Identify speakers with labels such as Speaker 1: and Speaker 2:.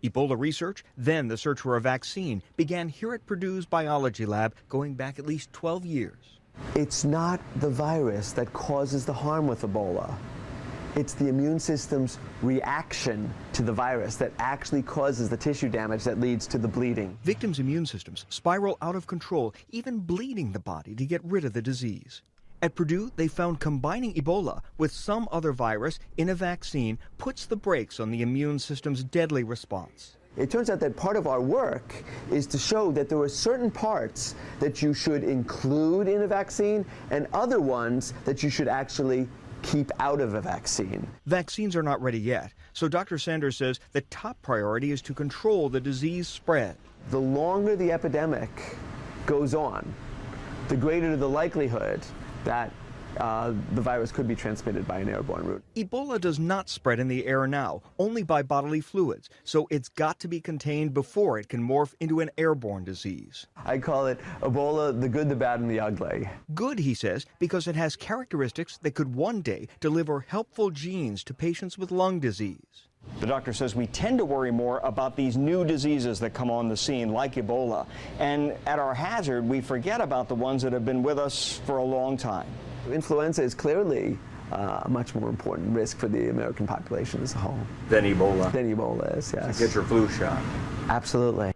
Speaker 1: Ebola research, then the search for a vaccine, began here at Purdue's biology lab going back at least 12 years.
Speaker 2: It's not the virus that causes the harm with Ebola. It's the immune system's reaction to the virus that actually causes the tissue damage that leads to the bleeding.
Speaker 1: Victims' immune systems spiral out of control, even bleeding the body to get rid of the disease. At Purdue, they found combining Ebola with some other virus in a vaccine puts the brakes on the immune system's deadly response.
Speaker 2: It turns out that part of our work is to show that there are certain parts that you should include in a vaccine and other ones that you should actually keep out of a vaccine.
Speaker 1: Vaccines are not ready yet, so Dr. Sanders says the top priority is to control the disease spread.
Speaker 2: The longer the epidemic goes on, the greater the likelihood that the virus could be transmitted by an airborne route.
Speaker 1: Ebola does not spread in the air now, only by bodily fluids, so it's got to be contained before it can morph into an airborne disease.
Speaker 2: I call it Ebola, the good, the bad, and the ugly.
Speaker 1: Good, he says, because it has characteristics that could one day deliver helpful genes to patients with lung disease.
Speaker 3: The doctor says we tend to worry more about these new diseases that come on the scene, like Ebola. And at our hazard, we forget about the ones that have been with us for a long time.
Speaker 2: Influenza is clearly a much more important risk for the American population as a whole.
Speaker 1: Than Ebola.
Speaker 2: Than Ebola is, yes.
Speaker 1: Get your flu shot.
Speaker 2: Absolutely.